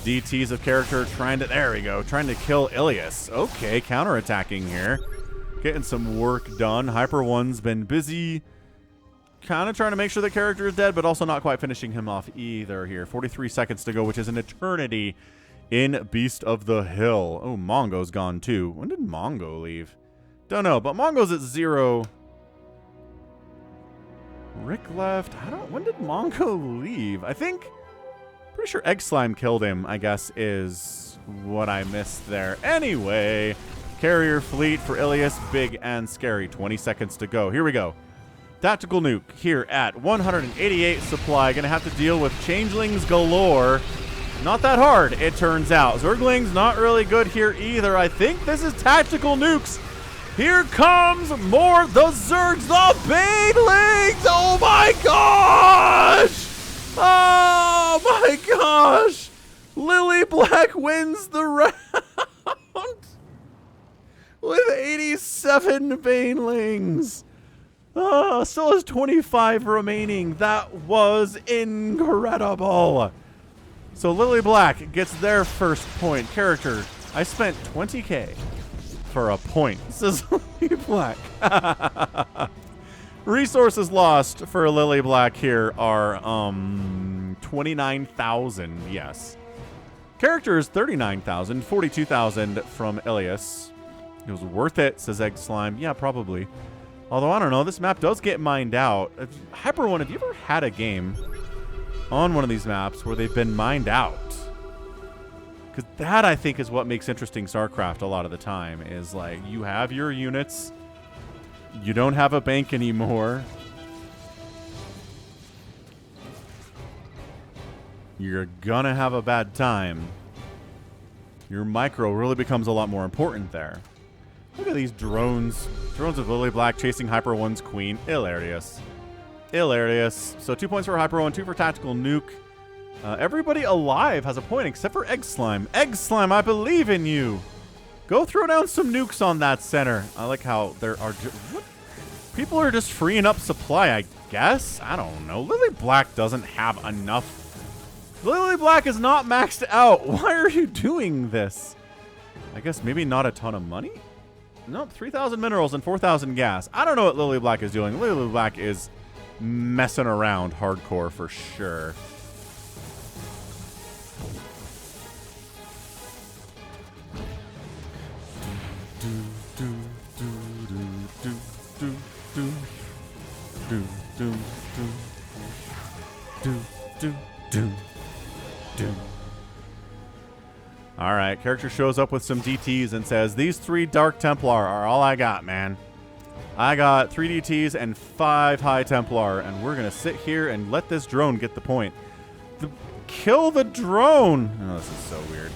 DTs of character trying to, there we go, trying to kill Ilias. Okay, counterattacking here. Getting some work done. Hyper One's been busy. Kind of trying to make sure the character is dead, but also not quite finishing him off either here. 43 seconds to go, which is an eternity in Beast of the Hill. Oh, Mongo's gone too. When did Mongo leave? Don't know, but Mongo's at 0. Rick left. When did Mongo leave? I think, pretty sure Egg Slime killed him, I guess, is what I missed there. Anyway, carrier fleet for Ilias, big and scary. 20 seconds to go. Here we go. Tactical nuke here at 188 supply. Gonna have to deal with changelings galore. Not that hard, it turns out. Zergling's not really good here either. I think this is tactical nukes. Here comes more. The Zergs, the Banelings. Oh my gosh! Oh my gosh! Lily Black wins the round with 87 Banelings. Still has 25 remaining. That was incredible. So Lily Black gets their first point. Character, I spent 20K for a point, says Lily Black. Resources lost for Lily Black here are 29,000, yes. Characters 39,000, 42,000 from Ilias. It was worth it, says Egg Slime. Yeah, probably. Although, I don't know, this map does get mined out. Hyper One, have you ever had a game on one of these maps where they've been mined out? Because that, I think, is what makes interesting StarCraft a lot of the time, is like, you have your units, you don't have a bank anymore, you're gonna have a bad time. Your micro really becomes a lot more important there. Look at these drones. Drones of Lily Black chasing Hyper One's queen. Hilarious. Hilarious. So 2 points for Hyper One, 2 for Tactical Nuke. Everybody alive has a point except for Egg Slime. Egg Slime, I believe in you. Go throw down some nukes on that center. I like how there are... What? People are just freeing up supply, I guess? I don't know. Lily Black doesn't have enough. Lily Black is not maxed out. Why are you doing this? I guess maybe not a ton of money? Nope, 3,000 minerals and 4,000 gas. I don't know what Lily Black is doing. Lily Black is messing around hardcore for sure. All right, character shows up with some DTs and says, these 3 Dark Templar are all I got, man. I got 3 DTs and 5 High Templar, and we're going to sit here and let this drone get the point. Kill the drone! Oh, this is so weird.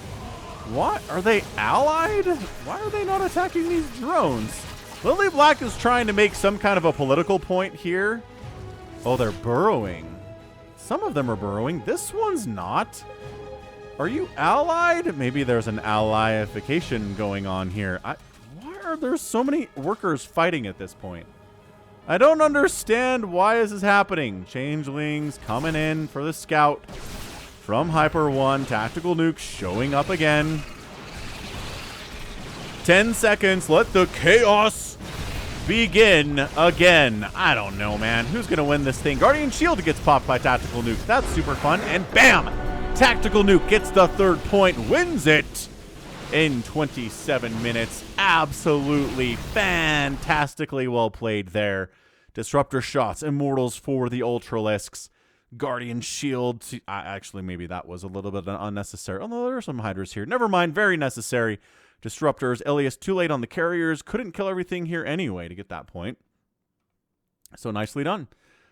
What? Are they allied? Why are they not attacking these drones? Lily Black is trying to make some kind of a political point here. Oh, they're burrowing. Some of them are burrowing. This one's not. Are you allied? Maybe there's an allyification going on here. Why are there so many workers fighting at this point? I don't understand why this is happening. Changelings coming in for the scout from Hyper One. Tactical Nuke showing up again. 10 seconds. Let the chaos begin again. I don't know, man. Who's going to win this thing? Guardian Shield gets popped by Tactical Nuke. That's super fun. And bam! Tactical Nuke gets the 3rd point, wins it in 27 minutes. Absolutely fantastically well played there. Disruptor shots, Immortals for the Ultralisks. Guardian Shield. Actually, maybe that was a little bit unnecessary. Although there are some Hydras here. Never mind, very necessary. Disruptors. Elias too late on the carriers. Couldn't kill everything here anyway to get that point. So nicely done.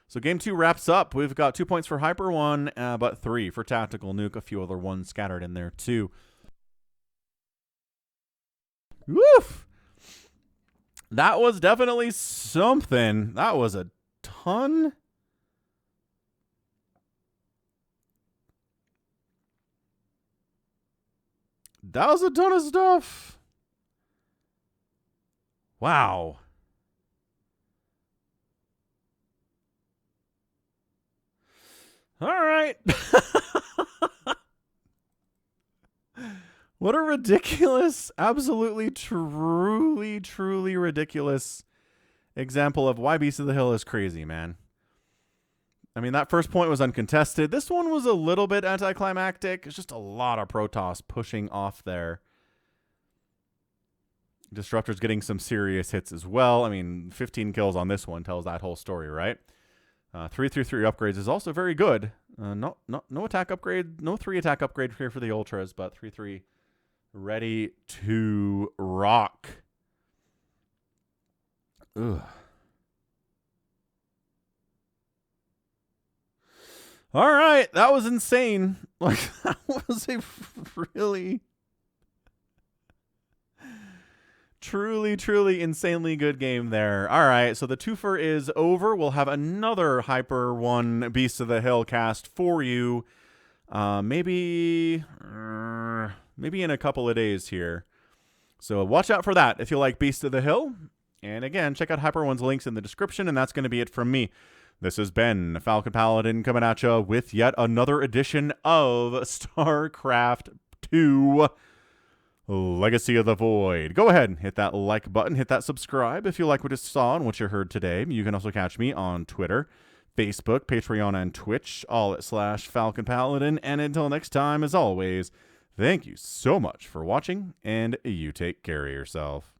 So game 2 wraps up. We've got 2 points for Hyper 1, but 3 for Tactical Nuke. A few other ones scattered in there too. Woof! That was definitely something. That was a ton. That was a ton of stuff. Wow. All right. What a ridiculous, absolutely, truly, truly ridiculous example of why Beast of the Hill is crazy, man. I mean, that first point was uncontested. This one was a little bit anticlimactic. It's just a lot of Protoss pushing off there. Disruptor's getting some serious hits as well. I mean, 15 kills on this one tells that whole story, right? 3/3 upgrades is also very good. No attack upgrade, no 3 attack upgrade here for the Ultras, but 3/3 ready to rock. Ugh. All right, that was insane. Like, that was a really, truly, truly insanely good game there. All right, so the twofer is over. We'll have another Hyper 1 Beast of the Hill cast for you. Maybe in a couple of days here. So watch out for that if you like Beast of the Hill. And again, check out Hyper 1's links in the description, and that's going to be it from me. This has been Falcon Paladin coming at you with yet another edition of StarCraft 2 Legacy of the Void. Go ahead and hit that like button, hit that subscribe if you like what you saw and what you heard today. You can also catch me on Twitter, Facebook, Patreon, and Twitch, all at /Falcon Paladin. And until next time, as always, thank you so much for watching, and you take care of yourself.